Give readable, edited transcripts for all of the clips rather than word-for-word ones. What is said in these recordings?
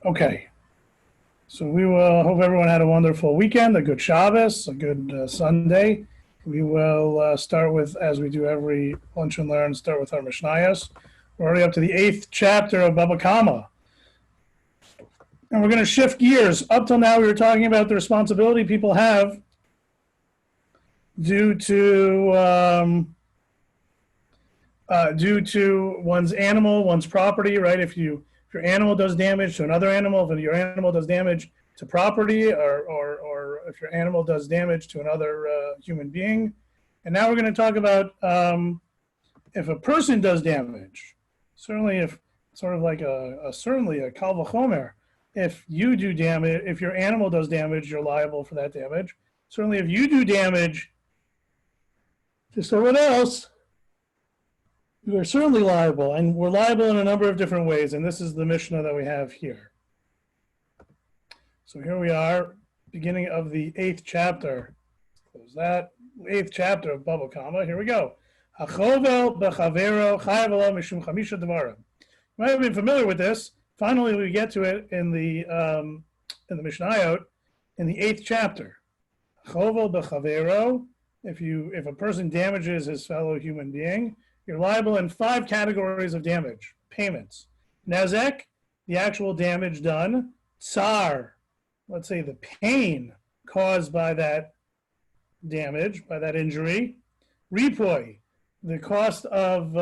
Okay, so we will hope everyone had a wonderful weekend, a good Shabbos, a good Sunday. We will start with, as we do every Lunch and Learn, start with our Mishnayos. We're already up to the 8th chapter of Baba Kama. And we're going to shift gears. Up till now, we were talking about the responsibility people have due to one's animal, one's property, right? If your animal does damage to another animal, if your animal does damage to property, or if your animal does damage to another human being. And now we're going to talk about if a person does damage. Certainly, if sort of like certainly a kal v'chomer, if you do damage, if your animal does damage, you're liable for that damage. Certainly, if you do damage to someone else, you are certainly liable, and we're liable in a number of different ways, and this is the Mishnah that we have here. So here we are, beginning of the 8th chapter. Close that. 8th chapter of Baba Kama. Here we go. Hachovel b'chavero chayav alav mishum chamisha devarim. You might have been familiar with this. Finally, we get to it in the Mishnayot, in the 8th chapter. Hachovel b'chavero. If a person damages his fellow human being, you're liable in 5 categories of damage, payments. Nezek, the actual damage done. Tsar, let's say the pain caused by that damage, by that injury. Ripoy, the cost of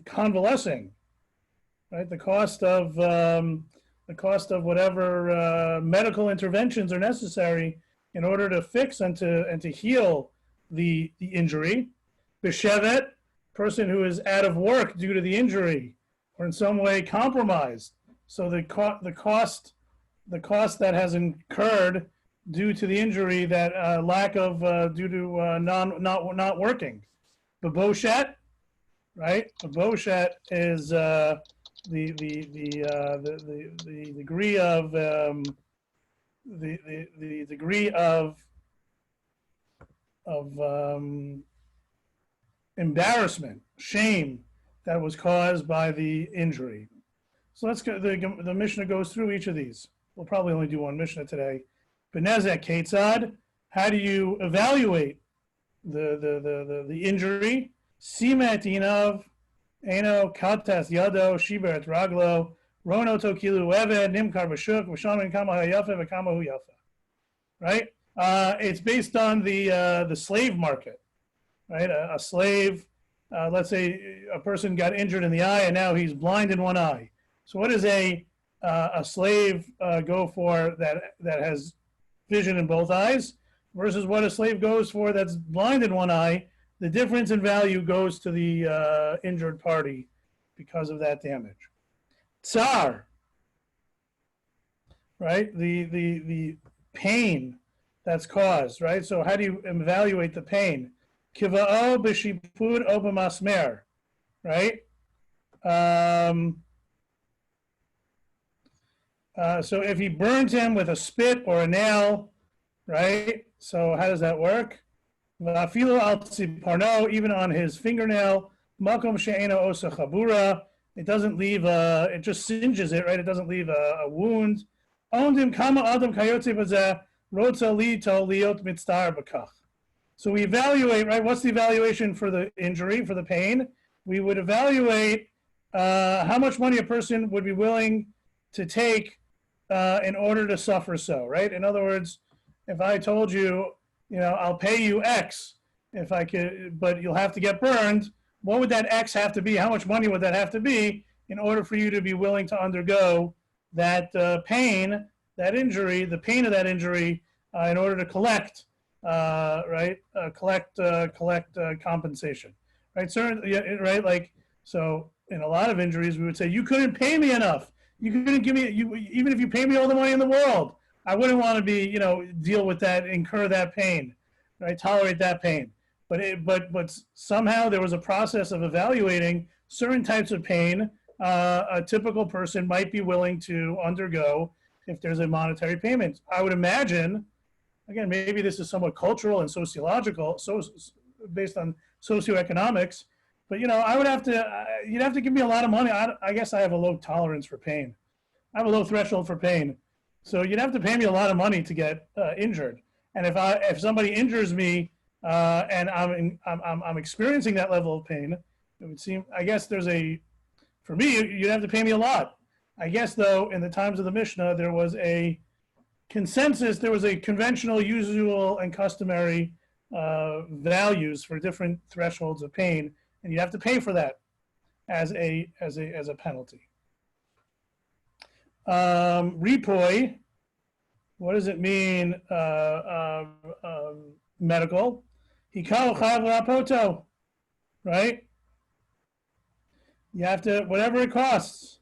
convalescing, right? The cost of whatever medical interventions are necessary in order to fix and to heal the injury. Beshevet, person who is out of work due to the injury or in some way compromised. So the cost that has incurred due to the injury, that lack of due to not working. Baboshet, right? Baboshet is the degree of the degree of embarrassment, shame that was caused by the injury. So let's go. The Mishnah goes through each of these. We'll probably only do one Mishnah today. Benezek Ketzad, how do you evaluate the injury? Simet inav, eno katas yado, shiberet raglo, rono tokilu eved, nimkar b'shuk, v'shamin kama hayafe, v'kama hu yafa. Right? It's based on the slave market. Right, a slave, let's say a person got injured in the eye and now he's blind in one eye. So what does a slave go for that has vision in both eyes versus what a slave goes for that's blind in one eye? The difference in value goes to the injured party because of that damage. Tsar, right? The pain that's caused, right? So how do you evaluate the pain? Kiva'o b'shipud o b'masmer, right? So if he burns him with a spit or a nail, right? So how does that work? V'afilu al tziparno, even on his fingernail, makom she'eno osa chabura, it doesn't leave it just singes it, right? It doesn't leave a wound. Ondim kama adam kayotze b'zeh, rotza li to liot mitztar b'kach. So we evaluate, right? What's the evaluation for the injury, for the pain? We would evaluate how much money a person would be willing to take in order to suffer so, right? In other words, if I told you, I'll pay you X if I could, but you'll have to get burned, what would that X have to be? How much money would that have to be in order for you to be willing to undergo that pain, that injury, the pain of that injury, in order to collect collect compensation, right? Right? Like, so in a lot of injuries, we would say, you couldn't pay me enough. You couldn't give me, even if you pay me all the money in the world, I wouldn't want to be, deal with that, incur that pain, right? Tolerate that pain. But somehow there was a process of evaluating certain types of pain a typical person might be willing to undergo if there's a monetary payment. I would imagine, again, maybe this is somewhat cultural and sociological, based on socioeconomics, but I would have to, you'd have to give me a lot of money. I guess I have a low tolerance for pain. I have a low threshold for pain. So you'd have to pay me a lot of money to get injured. And if somebody injures me and I'm experiencing that level of pain, it would seem, I guess for me, you'd have to pay me a lot. I guess, though, in the times of the Mishnah, there was a consensus, there was a conventional, usual, and customary values for different thresholds of pain, and you have to pay for that as a penalty. Repoi, what does it mean? Medical. Hikal chayav rapoto, right? You have to, whatever it costs,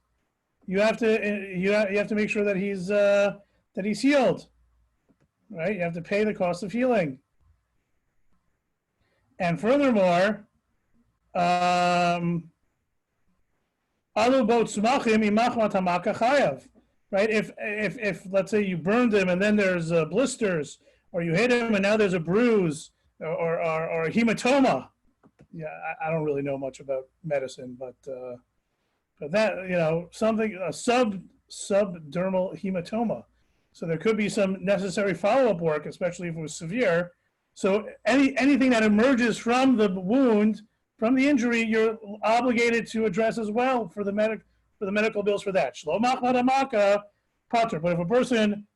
you have to make sure that he's healed, right? You have to pay the cost of healing. And furthermore, alu bot smachim imachmat hamaka chayav, right? If let's say you burned him and then there's blisters, or you hit him and now there's a bruise or a hematoma. Yeah, I don't really know much about medicine, but that, something, a subdermal hematoma. So there could be some necessary follow-up work, especially if it was severe. So anything that emerges from the wound, from the injury, you're obligated to address as well for the medical bills for that. Shlo machmat hamaka pater. But if a person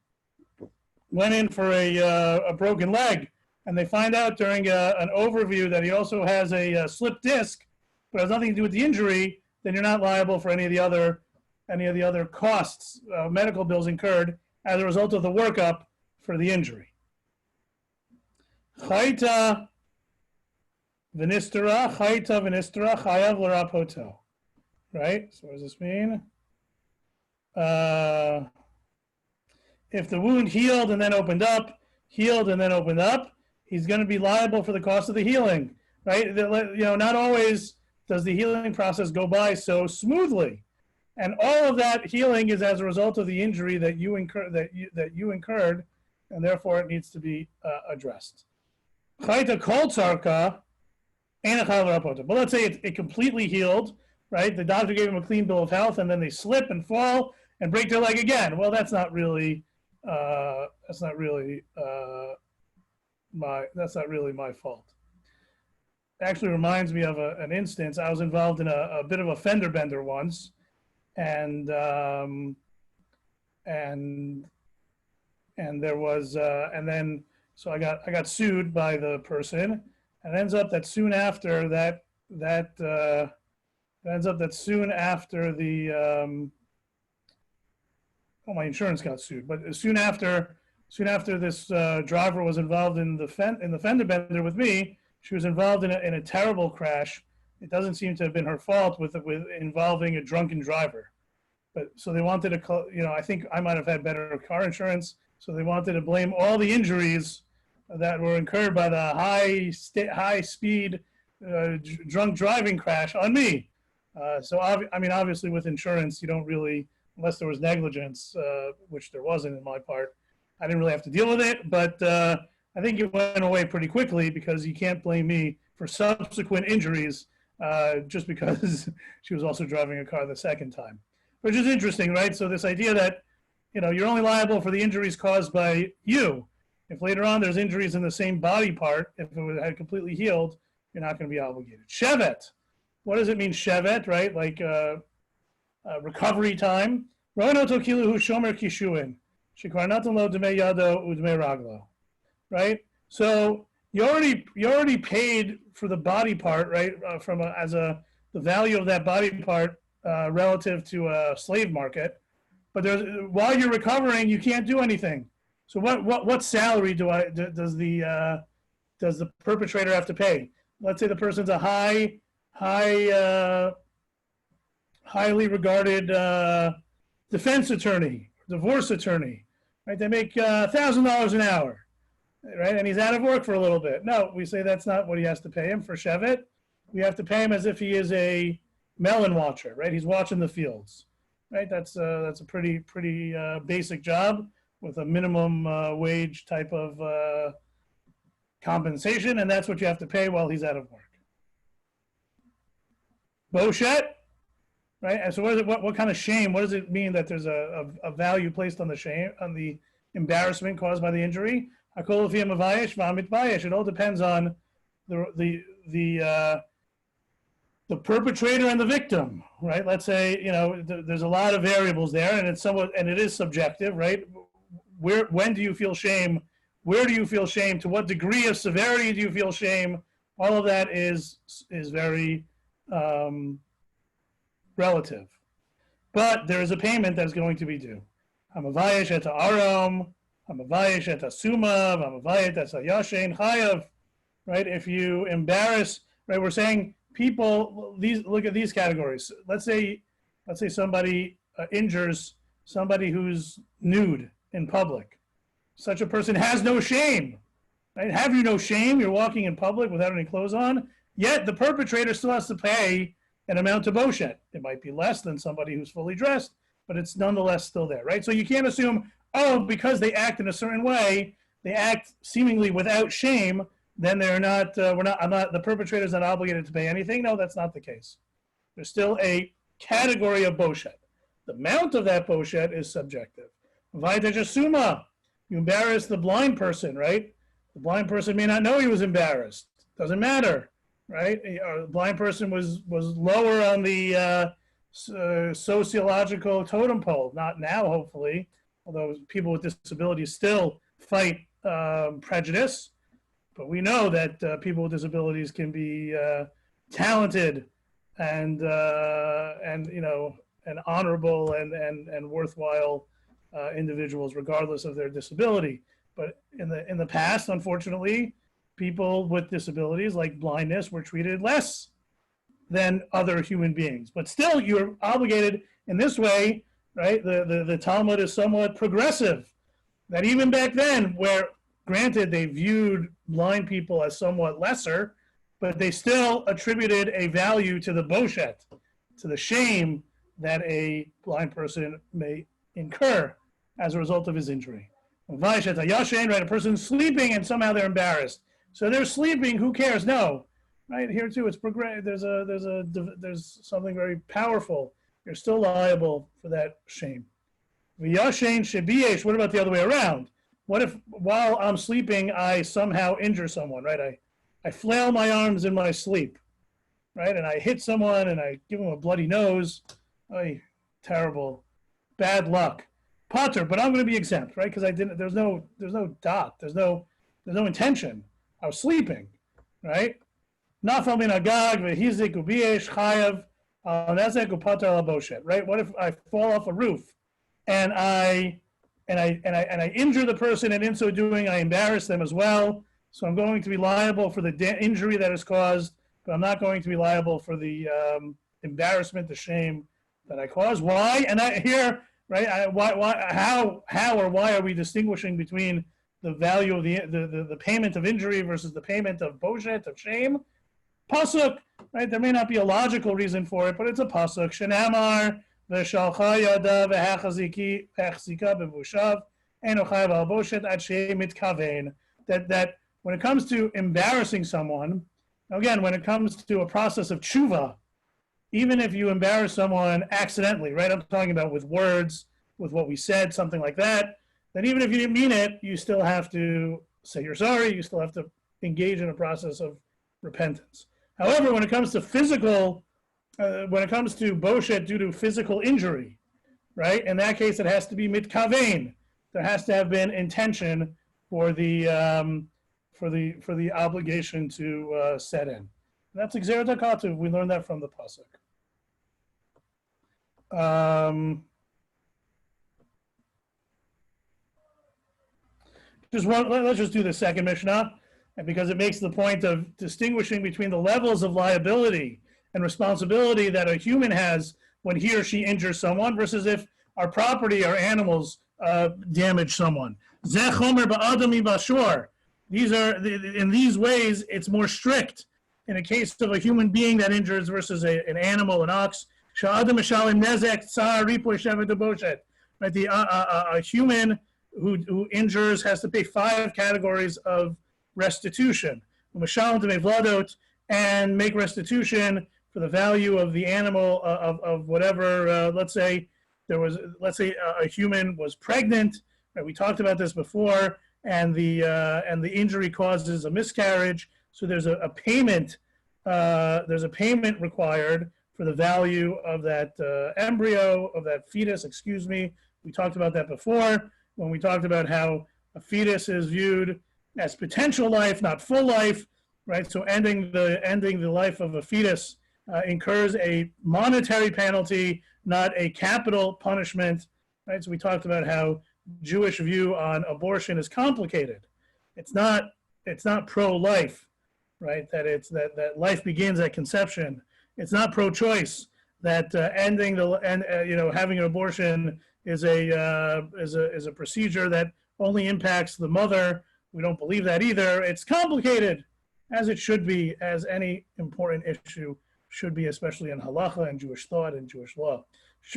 went in for a broken leg, and they find out during an overview that he also has a slipped disc, but has nothing to do with the injury, then you're not liable for any of the other costs, medical bills incurred as a result of the workup for the injury. Chayta v'nistera, chayav l'rapoto. Right? So what does this mean? If the wound healed and then opened up, he's going to be liable for the cost of the healing, right? Not always does the healing process go by so smoothly, and all of that healing is as a result of the injury that you incurred, and therefore it needs to be addressed. Chayta kol tzarka, but let's say it completely healed, right? The doctor gave him a clean bill of health, and then they slip and fall and break their leg again. Well, that's not really my fault. It actually reminds me of an instance. I was involved in a bit of a fender bender once, and there was so I got sued by the person, and it ends up that soon after my insurance got sued, but soon after this driver was involved in the fender bender with me, she was involved in a terrible crash. It doesn't seem to have been her fault with involving a drunken driver. But so they wanted to, I think I might have had better car insurance, so they wanted to blame all the injuries that were incurred by the high speed drunk driving crash on me. So obviously with insurance, you don't really, unless there was negligence, which there wasn't in my part, I didn't really have to deal with it, but I think it went away pretty quickly because you can't blame me for subsequent injuries just because she was also driving a car the second time, which is interesting, right? So this idea that, you're only liable for the injuries caused by you. If later on there's injuries in the same body part, if it had completely healed, you're not going to be obligated. Shevet. What does it mean, shevet, right? Like recovery time. Right? So you already paid for the body part, right? The value of that body part relative to a slave market, but while you're recovering, you can't do anything. So what salary does the perpetrator have to pay? Let's say the person's a highly regarded defense attorney, divorce attorney, right? They make $1,000 an hour, right? And he's out of work for a little bit. No, we say that's not what he has to pay him for shevet. We have to pay him as if he is a melon watcher, right? He's watching the fields, right? That's a pretty basic job with a minimum wage type of compensation, and that's what you have to pay while he's out of work. Boshet, right? And so what kind of shame, what does it mean that there's a value placed on the shame, on the embarrassment caused by the injury? It all depends on the perpetrator and the victim, right? Let's say, there's a lot of variables there, and it is subjective, right? When do you feel shame? Where do you feel shame? To what degree of severity do you feel shame? All of that is very relative. But there is a payment that is going to be due. Hamavayesh et ha'aram, hamavayesh et ha'sumav, hamavayesh et ha'yashen chayav, right? If you embarrass, right, we're saying people, look at these categories. Let's say somebody injures somebody who's nude in public. Such a person has no shame, right? Have you no shame? You're walking in public without any clothes on, yet the perpetrator still has to pay an amount to boshet. It might be less than somebody who's fully dressed, but it's nonetheless still there, right? So you can't assume, because they act in a certain way, they act seemingly without shame, then the perpetrator's not obligated to pay anything. No, that's not the case. There's still a category of boshet. The amount of that boshet is subjective. Vaitachasuma, you embarrass the blind person, right? The blind person may not know he was embarrassed. Doesn't matter, right? The blind person was lower on the sociological totem pole. Not now, hopefully, although people with disabilities still fight prejudice. But we know that people with disabilities can be talented and honorable and worthwhile individuals, regardless of their disability. But in the past, unfortunately, people with disabilities like blindness were treated less than other human beings. But still, you're obligated in this way, right? The Talmud is somewhat progressive. That even back then, where granted they viewed blind people as somewhat lesser, but they still attributed a value to the boshet, to the shame that a blind person may incur as a result of his injury. Right, a person's sleeping and somehow they're embarrassed. So they're sleeping, who cares? No, right? Here too, it's there's something very powerful. You're still liable for that shame. What about the other way around? What if while I'm sleeping, I somehow injure someone, right? I flail my arms in my sleep, right? And I hit someone and I give them a bloody nose. Terrible, bad luck. Potter, but I'm going to be exempt, right? Because there's no dot, there's no intention. I was sleeping, right? Nafal min agag v'hizik ubiesh chayav nezek upater al boshet, right? What if I fall off a roof and I injure the person, and in so doing I embarrass them as well? So I'm going to be liable for the injury that is caused, but I'm not going to be liable for the embarrassment, the shame that I caused. Why? And right? Why are we distinguishing between the value of the payment of injury versus the payment of boshet, of shame? Pasuk, right? There may not be a logical reason for it, but it's a pasuk. Shenamar v'shalcha yada v'hachazika b'vushav eno chayav al boshet ad she'eh mitkaven. That when it comes to embarrassing someone, again, when it comes to a process of tshuva, even if you embarrass someone accidentally, right? I'm talking about with words, with what we said, something like that, then even if you didn't mean it, you still have to say you're sorry. You still have to engage in a process of repentance. However, when it comes to boshet due to physical injury, right? In that case, it has to be mitkavein. There has to have been intention for the obligation to set in. And that's Gzerat HaKatuv. We learned that from the pasuk. Let's just do the second Mishnah, and because it makes the point of distinguishing between the levels of liability and responsibility that a human has when he or she injures someone versus if our property, our animals, damage someone. Zeh chomer ba'adami bashur. In these ways, it's more strict. In a case of a human being that injures versus an animal, an ox, right? A human who injures has to pay 5 categories of restitution, and make restitution for the value of the animal of whatever. Let's say a human was pregnant. Right? We talked about this before, and the injury causes a miscarriage. So there's a payment. There's a payment required for the value of that embryo, of that fetus. Excuse me. We talked about that before when we talked about how a fetus is viewed as potential life, not full life, right? So ending the life of a fetus incurs a monetary penalty, not a capital punishment, right? So we talked about how Jewish view on abortion is complicated. It's not pro-life, right? That life begins at conception. It's not pro-choice. That having an abortion is a procedure that only impacts the mother. We don't believe that either. It's complicated, as it should be, as any important issue should be, especially in halacha and Jewish thought and Jewish law.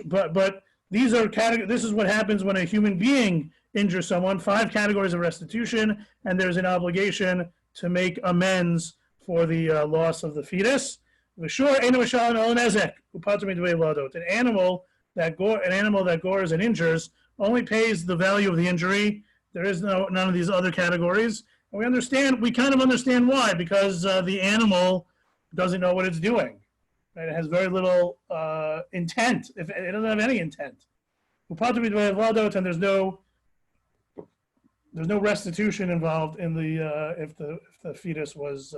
But these are this is what happens when a human being injures someone. 5 categories of restitution, and there's an obligation to make amends for the loss of the fetus. An animal that gores and injures only pays the value of the injury. There is none of these other categories. And we kind of understand why, because the animal doesn't know what it's doing. Right? It has very little intent. If it doesn't have any intent. And there's no restitution involved in the if the fetus was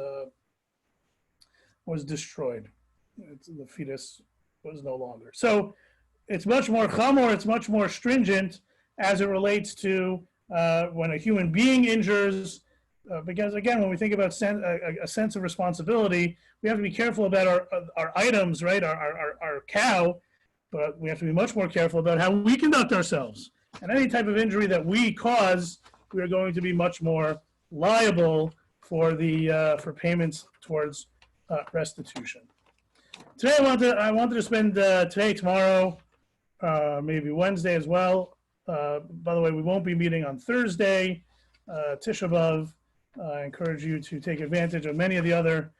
destroyed. The fetus was no longer. So it's much more chamor, it's much more stringent as it relates to when a human being injures, because again, when we think about a sense of responsibility, we have to be careful about our items, right? Our cow, but we have to be much more careful about how we conduct ourselves. And any type of injury that we cause, we are going to be much more liable for for payments towards restitution. Today, I wanted to spend today, tomorrow, maybe Wednesday as well. By the way, we won't be meeting on Thursday, Tisha B'Av. I encourage you to take advantage of many of the other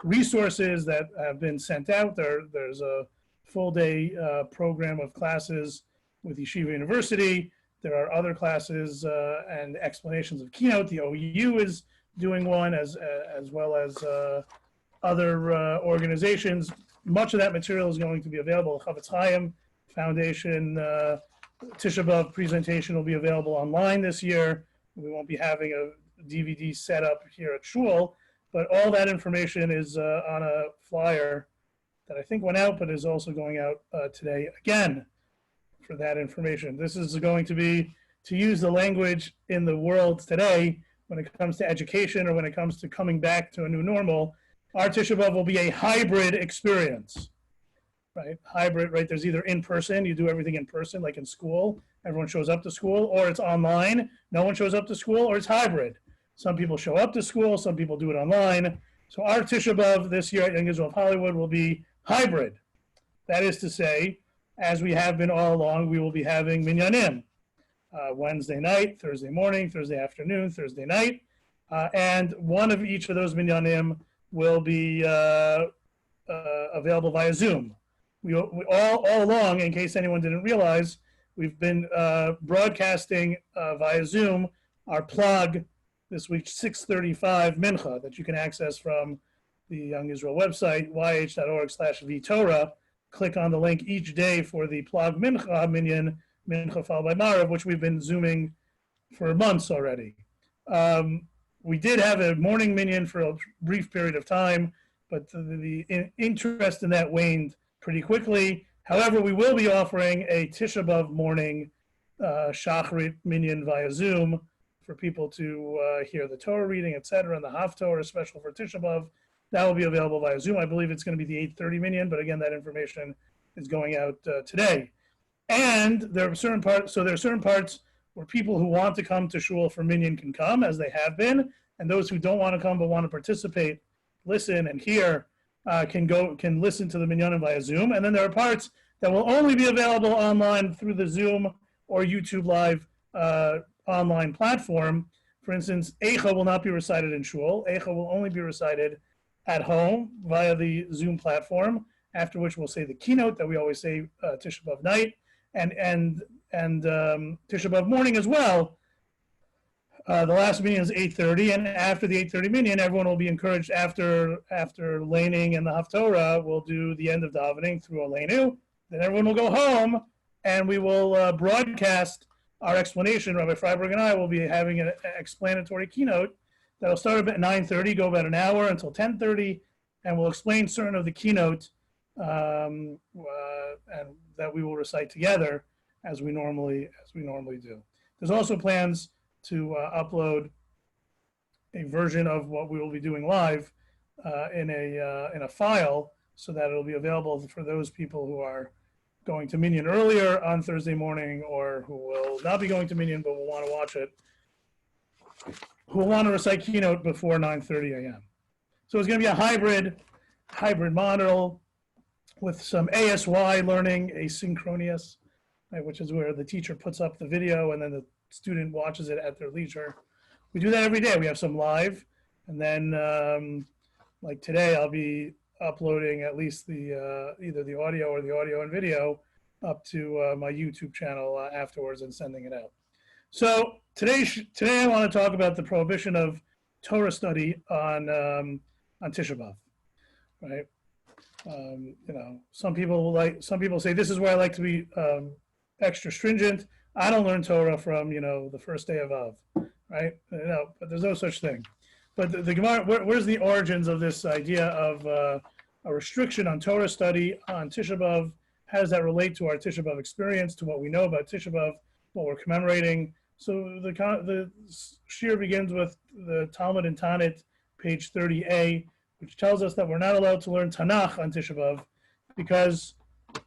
resources that have been sent out. There's a full-day program of classes with Yeshiva University. There are other classes and explanations of Keynote. The OEU is doing one, as well as other organizations. Much of that material is going to be available. Chavetz Chaim Foundation Tisha B'Av presentation will be available online this year. We won't be having a DVD set up here at Shul, but all that information is on a flyer that I think went out, but is also going out today again for that information. This is going to be, to use the language in the world today, when it comes to education or when it comes to coming back to a new normal, our Tisha B'Av will be a hybrid experience, right? Hybrid, right? There's either in person, you do everything in person, like in school, everyone shows up to school, or it's online, no one shows up to school, or it's hybrid. Some people show up to school, some people do it online. So our Tisha B'Av this year at Young Israel of Hollywood will be hybrid. That is to say, as we have been all along, we will be having minyanim. Wednesday night, Thursday morning, Thursday afternoon, Thursday night. And one of each of those minyanim will be available via Zoom. We all along, in case anyone didn't realize, we've been broadcasting via Zoom our plug this week, 6:35 Mincha, that you can access from the Young Israel website, yh.org/vtorah. Click on the link each day for the plug Mincha minyan, Mincha followed by Marav, which we've been Zooming for months already. We did have a morning minyan for a brief period of time, but the interest in that waned pretty quickly. However, we will be offering a Tisha B'Av morning Shacharit minyan via Zoom for people to hear the Torah reading, etc., and the Haftorah special for Tisha B'Av. That will be available via Zoom. I believe it's going to be the 8:30 minyan, but again, that information is going out today. And there are certain parts, where people who want to come to shul for minyan can come, as they have been, and those who don't want to come but want to participate, listen and hear, can listen to the minyanim via Zoom. And then there are parts that will only be available online through the Zoom or YouTube Live online platform. For instance, Eicha will not be recited in shul. Eicha will only be recited at home via the Zoom platform. After which we'll say the keynote that we always say Tisha B'Av night and Tisha B'Av morning as well. The last minyan is 8:30, and after the 8:30 minyan, everyone will be encouraged after laning and the Haftorah, we'll do the end of davening through Aleinu. Then everyone will go home, and we will broadcast our explanation. Rabbi Freiberg and I will be having an explanatory keynote that will start at 9:30, go about an hour until 10:30, and we'll explain certain of the keynote and that we will recite together as we normally do. There's also plans to upload a version of what we will be doing live in a file, so that it'll be available for those people who are going to Minyan earlier on Thursday morning, or who will not be going to Minyan but will want to watch it, who will want to recite keynote before 9:30 a.m. So it's going to be a hybrid model with some ASY learning, asynchronous, right, which is where the teacher puts up the video and then the student watches it at their leisure. We do that every day. We have some live, and then like today, I'll be uploading at least the either the audio or the audio and video up to my YouTube channel afterwards and sending it out. So today I want to talk about the prohibition of Torah study on Tisha B'Av, right? Some people say this is where I like to be extra stringent. I don't learn Torah from the first day of Av, right? But there's no such thing. But the Gemara, where's the origins of this idea of a restriction on Torah study on Tisha B'Av? How does that relate to our Tisha B'Av experience, to what we know about Tisha B'Av, what we're commemorating? So the shir begins with the Talmud and Tanit, page 30a, which tells us that we're not allowed to learn Tanakh on Tisha B'Av because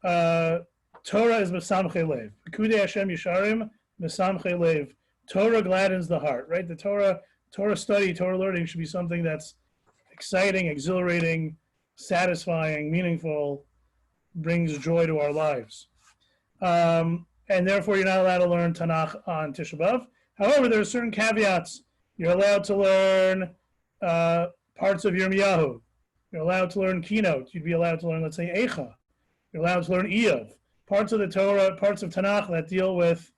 Torah is mesamchei lev. Pekudei Hashem Yisharim mesamchei lev. Torah gladdens the heart, right? The Torah study, Torah learning should be something that's exciting, exhilarating, satisfying, meaningful, brings joy to our lives. And therefore, you're not allowed to learn Tanakh on Tisha B'Av. However, there are certain caveats. You're allowed to learn parts of Yirmiyahu. You're allowed to learn keynote. You'd be allowed to learn, let's say, Eicha. You're allowed to learn Eov. Parts of the Torah, parts of Tanakh that deal with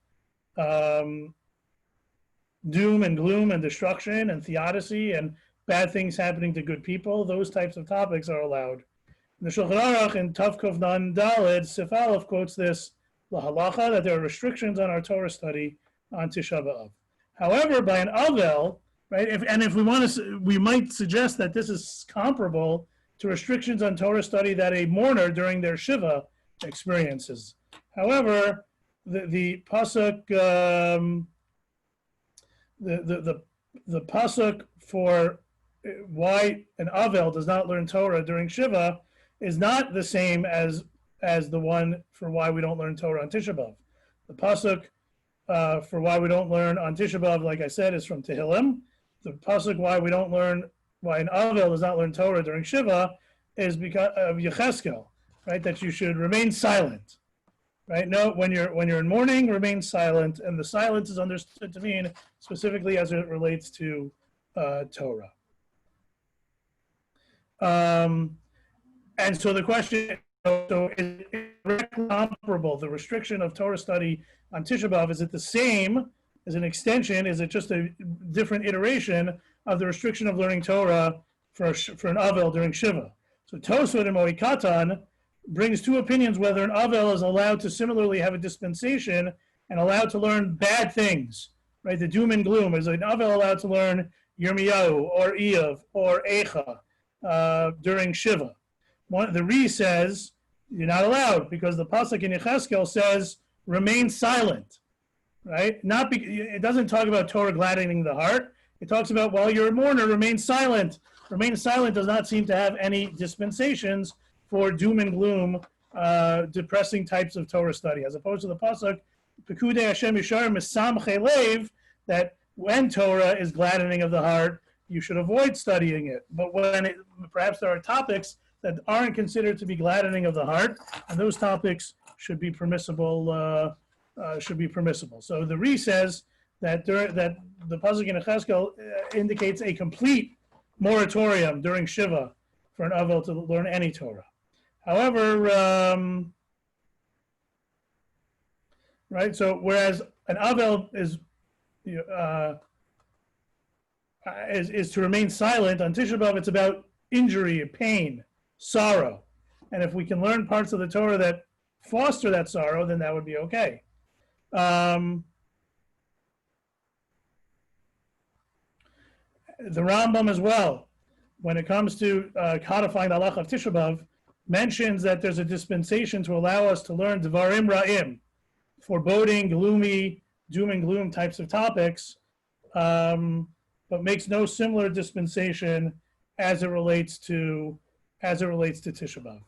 doom and gloom and destruction and theodicy and bad things happening to good people, those types of topics are allowed. The Shulchan Aruch in Tav Kuf Nan Daled, Sif Aleph quotes this, lahalacha, that there are restrictions on our Torah study on Tisha B'Av. However, by an Avel, right, if we want to, we might suggest that this is comparable to restrictions on Torah study that a mourner during their Shiva experiences. However, the pasuk, the pasuk for why an Avel does not learn Torah during Shiva is not the same as the one for why we don't learn Torah on Tisha B'Av. The pasuk for why we don't learn on Tisha B'Av, like I said, is from Tehillim. The pasuk why an Avel does not learn Torah during Shiva is because of Yecheskel, right? That you should remain silent, right? No, when you're in mourning, remain silent, and the silence is understood to mean specifically as it relates to Torah. And so the question, so is it comparable? The restriction of Torah study on Tisha B'Av, is it the same? As an extension? Is it just a different iteration of the restriction of learning Torah for an Avel during Shiva? So Tosfot and Moikatan brings two opinions whether an Avel is allowed to similarly have a dispensation and allowed to learn bad things, right? The doom and gloom. Is an Avel allowed to learn Yirmiyahu or Eov or Eicha during Shiva? The Re says you're not allowed because the pasuk in Yecheskel says remain silent, right? It doesn't talk about Torah gladdening the heart. It talks about while you're a mourner, remain silent. Remain silent does not seem to have any dispensations for doom and gloom, depressing types of Torah study, as opposed to the pasuk Pekudei Hashem Yisharim mesamchei lev, that when Torah is gladdening of the heart, you should avoid studying it. But perhaps there are topics that aren't considered to be gladdening of the heart, and those topics should be permissible. So the Re says that the pasuk in Yecheskel indicates a complete moratorium during Shiva for an Avel to learn any Torah. However, right, so whereas an Avel is to remain silent, on Tisha B'Av it's about injury, pain, sorrow. And if we can learn parts of the Torah that foster that sorrow, then that would be okay. The Rambam as well, when it comes to codifying the halach of Tisha B'Av, mentions that there's a dispensation to allow us to learn Devarim Ra'im, foreboding, gloomy, doom and gloom types of topics, but makes no similar dispensation as it relates to Tisha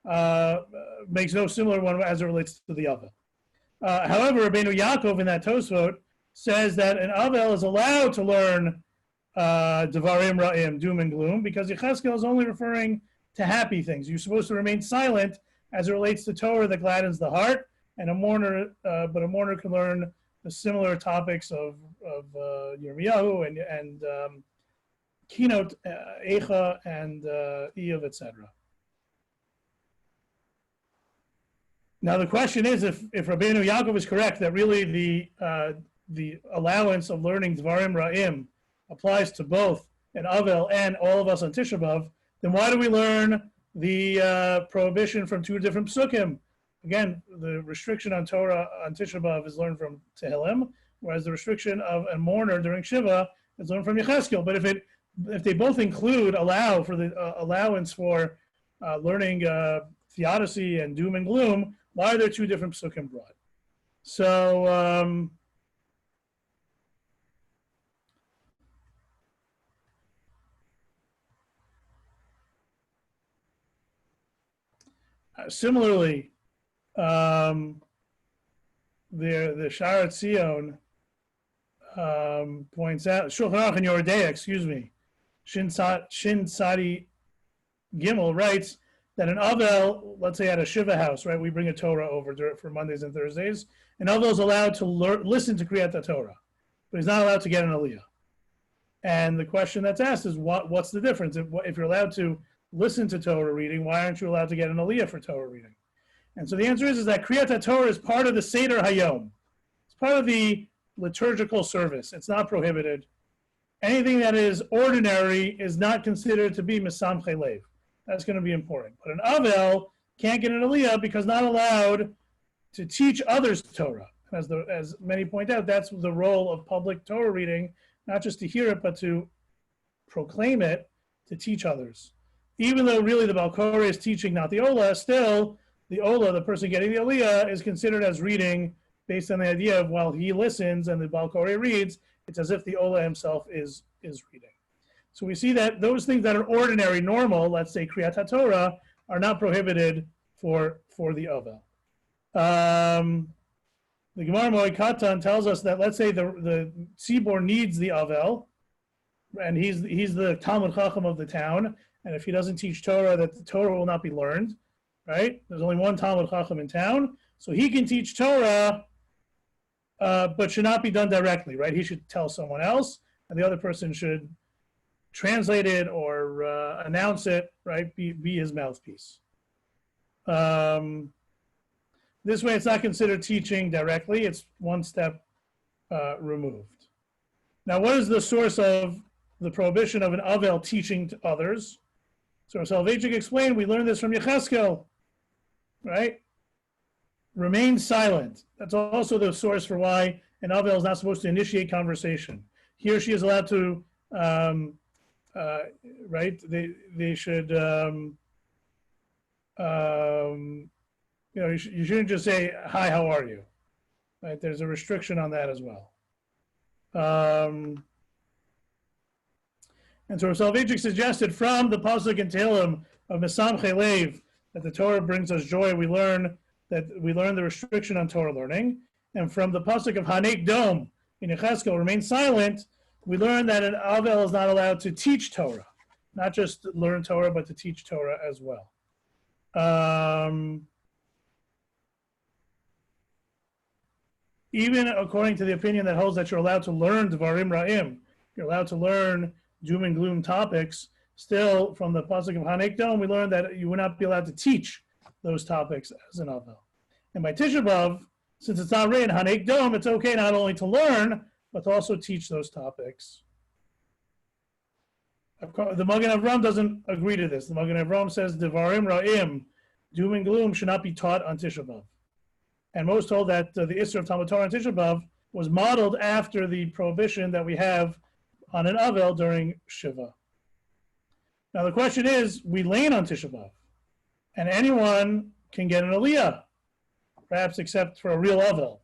B'Av. Makes no similar one as it relates to the Avel. However, Rabbeinu Yaakov in that Tosfot says that an Avel is allowed to learn Devarim Ra'im, doom and gloom, because Yechezkel is only referring to happy things. You're supposed to remain silent as it relates to Torah that gladdens the heart, and a mourner can learn the similar topics of Yirmiyahu and Keynote, Eicha, and Eov, etc. Now the question is, if Rabbeinu Yaakov is correct that really the allowance of learning Dvarim Ra'im applies to both an Avel and all of us on Tisha B'Av, then why do we learn the prohibition from two different psukim? Again, the restriction on Torah on Tisha B'Av is learned from Tehillim, whereas the restriction of a mourner during Shiva is learned from Yechezkel. But if they both allow for the allowance for learning theodicy and doom and gloom, why are there two different psukim brought? So similarly, the Sharat Zion points out, Shulchan Aruch in Yoredeya, Shin Sadi Gimel writes that an Avel, let's say at a Shiva house, right, we bring a Torah over for Mondays and Thursdays, an Avel is allowed to listen to Kriyat Torah, but he's not allowed to get an Aliyah. And the question that's asked is, what's the difference? If you're allowed to listen to Torah reading, why aren't you allowed to get an Aliyah for Torah reading? And so the answer is that Kriyat Torah is part of the Seder Hayom. It's part of the liturgical service. It's not prohibited. Anything that is ordinary is not considered to be Mesamchei Lev. That's going to be important. But an Avel can't get an Aliyah because not allowed to teach others Torah. As many point out, that's the role of public Torah reading, not just to hear it, but to proclaim it, to teach others. Even though really the Baal Koreh is teaching, not the Ola, still the Ola, the person getting the Aliyah, is considered as reading based on the idea of while he listens and the Baal Koreh reads, it's as if the Ola himself is reading. So we see that those things that are ordinary, normal, let's say Kriyat HaTorah, are not prohibited for the Avel. The Gemara Moed Katan tells us that, let's say the Tzibor needs the Avel, and he's the Talmud Chacham of the town, and if he doesn't teach Torah, that the Torah will not be learned, right? There's only one Talmud Chacham in town, so he can teach Torah, but should not be done directly, right? He should tell someone else, and the other person should translate it or announce it, right? Be his mouthpiece. This way, it's not considered teaching directly. It's one step removed. Now, what is the source of the prohibition of an Avel teaching to others? So Soloveitchik explained, we learned this from Yechezkel, right? Remain silent. That's also the source for why an Avel is not supposed to initiate conversation. He or she is allowed to, right? They should, you shouldn't just say, hi, how are you? Right? There's a restriction on that as well. And so Soloveitchik suggested from the Pasuk in Tehillim of Mesamchei Lev that the Torah brings us joy. We learn the restriction on Torah learning. And from the Pasuk of Hanek Dom in Yechezkel, remain silent, we learn that an Avel is not allowed to teach Torah. Not just learn Torah, but to teach Torah as well. Even according to the opinion that holds that you're allowed to learn Dvarim Ra'im, you're allowed to learn doom and gloom topics, Still, from the pasuk of Hanek Dom, we learned that you would not be allowed to teach those topics as an Avel. And by Tisha B'Av, since it's not written Hanek Dom, it's okay not only to learn, but to also teach those topics. The Magen Avram doesn't agree to this. The Magen Avram says Devarim Ra'im, doom and gloom, should not be taught on Tisha B'Av. And most hold that the Isser of Talmud Torah on Tisha B'Av was modeled after the prohibition that we have on an Avel during Shiva. Now the question is, we lane on Tisha B'Av, and anyone can get an Aliyah, perhaps except for a real Avel.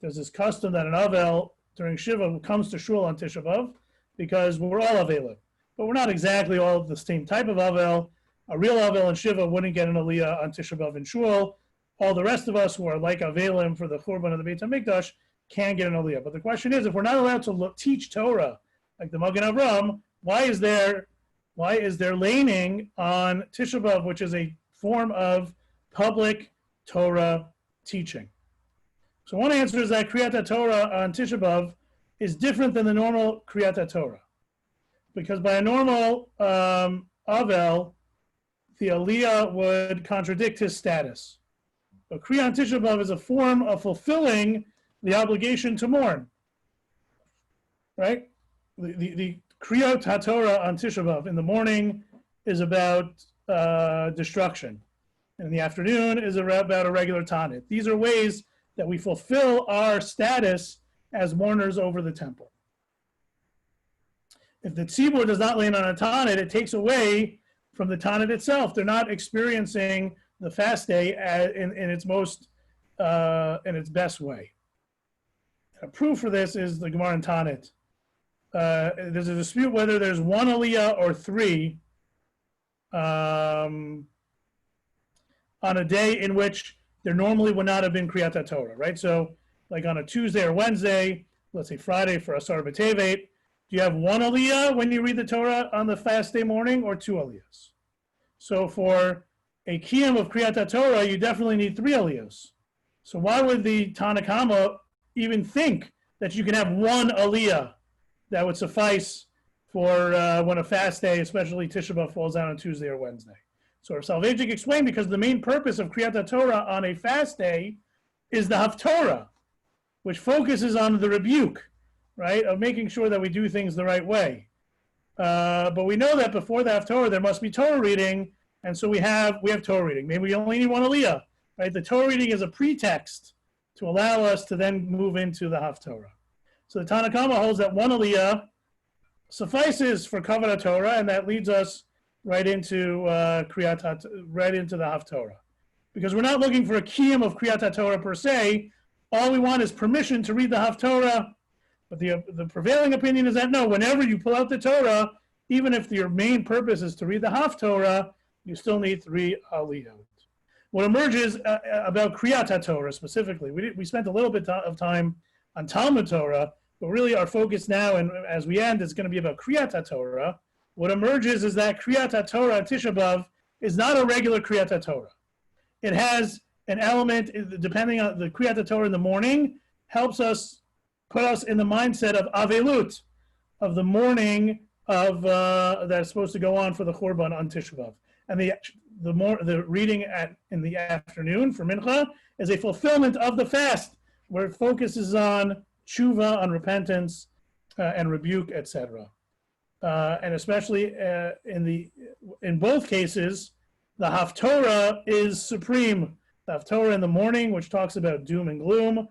There's this custom that an Avel during Shiva comes to Shul on Tisha B'Av because we're all Avelim. But we're not exactly all the same type of Avel. A real Avel in Shiva wouldn't get an Aliyah on Tisha B'Av in Shul. All the rest of us who are like Avelim for the Churban of the Beit HaMikdash can get an Aliyah. But the question is, if we're not allowed to teach Torah, like the Magen Avram, why is there laning on Tisha B'Av, which is a form of public Torah teaching? So one answer is that Kriyat Torah on Tisha B'Av is different than the normal Kriyat Torah. Because by a normal Avel, the Aliyah would contradict his status. But Kriyat Tisha B'Av is a form of fulfilling the obligation to mourn. Right? The Kriyat HaTorah on Tisha B'Av in the morning is about destruction. And in the afternoon is about a regular Tanit. These are ways that we fulfill our status as mourners over the temple. If the tzibur does not lane on a Tanit, it takes away from the Tanit itself. They're not experiencing the fast day in its most, in its best way. A proof for this is the Gemara in Tanit. There's a dispute whether there's one Aliyah or three on a day in which there normally would not have been Kriyat Torah, right? So like on a Tuesday or Wednesday, let's say Friday for Asar B'Tevet, do you have one Aliyah when you read the Torah on the fast day morning, or two Aliyahs? So for a Kiyam of Kriyat Torah, you definitely need three Aliyahs. So why would the Tanna Kama even think that you can have one Aliyah that would suffice for when a fast day, especially Tisha B'Av, falls down on Tuesday or Wednesday? So Rav Soloveitchik explained, because the main purpose of Kriyat Torah on a fast day is the Haftorah, which focuses on the rebuke, right, of making sure that we do things the right way. But we know that before the Haftorah, there must be Torah reading, and so we have Torah reading. Maybe we only need one Aliyah, right? The Torah reading is a pretext to allow us to then move into the Haftorah. So the Tanna Kama holds that one Aliyah suffices for Kavod Torah, and that leads us right into right into the Haftorah. Because we're not looking for a kiyum of Kriyat Torah per se. All we want is permission to read the Haftorah. But the prevailing opinion is that no, whenever you pull out the Torah, even if your main purpose is to read the Haftorah, you still need three Aliyot. What emerges about Kriyat Torah specifically, we spent a little bit of time on Talmud Torah, but really our focus now, and as we end, is going to be about Kriyat Torah. What emerges is that Kriyat Torah at Tisha B'Av is not a regular Kriyat Torah. It has an element, depending on the Kriyat Torah in the morning, helps us, put us in the mindset of Avelut, of the mourning of that's supposed to go on for the Churban on Tisha B'Av. And the reading in the afternoon for Mincha is a fulfillment of the fast, where it focuses on tshuva, on repentance, and rebuke, etc. And especially in both cases, the Haftorah is supreme. The Haftorah in the morning, which talks about doom and gloom,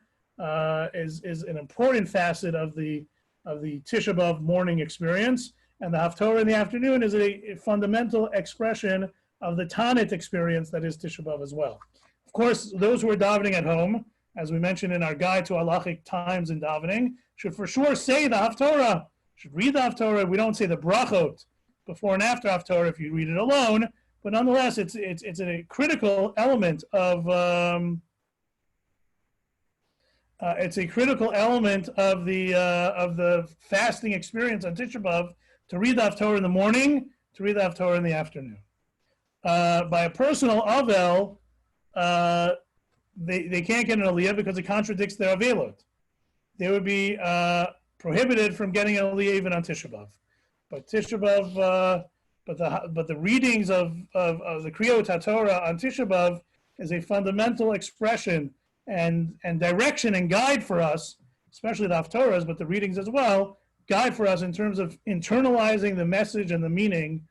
is an important facet of the Tisha B'Av morning experience. And the Haftorah in the afternoon is a fundamental expression of the Tanit experience that is Tisha B'Av as well. Of course, those who are davening at home, as we mentioned in our guide to halachic times in davening, should for sure say the Haftorah, should read the Haftorah. We don't say the brachot before and after Haftorah if you read it alone, but nonetheless, it's a critical element of the fasting experience on Tisha B'Av to read the Haftorah in the morning, to read the Haftorah in the afternoon. By a personal Avel, they can't get an Aliyah because it contradicts their Avelot. They would be prohibited from getting an Aliyah even on Tisha B'Av. But Tisha B'Av but the readings of the Kriyot HaTorah on Tisha B'Av is a fundamental expression and direction and guide for us, especially the Haftorahs, but the readings as well, guide for us in terms of internalizing the message and the meaning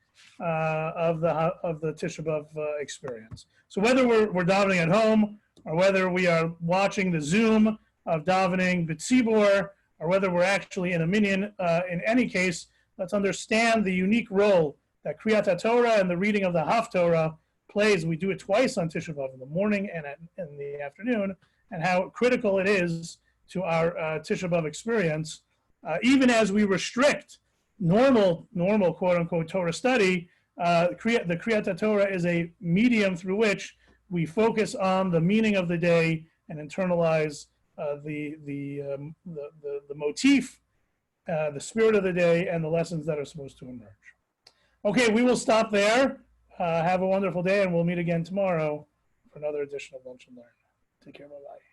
of the Tisha B'Av experience. So whether we're davening at home, or whether we are watching the Zoom of davening b'tzibur, or whether we're actually in a minyan, in any case, let's understand the unique role that Kriyat HaTorah and the reading of the Haftorah plays. We do it twice on Tisha B'Av, in the morning and in the afternoon, and how critical it is to our Tisha B'Av experience. Even as we restrict normal quote-unquote Torah study, the Kriyat HaTorah is a medium through which we focus on the meaning of the day and internalize the motif, the spirit of the day, and the lessons that are supposed to emerge. Okay, we will stop there. Have a wonderful day, and we'll meet again tomorrow for another edition of Lunch and Learn. Take care, bye-bye.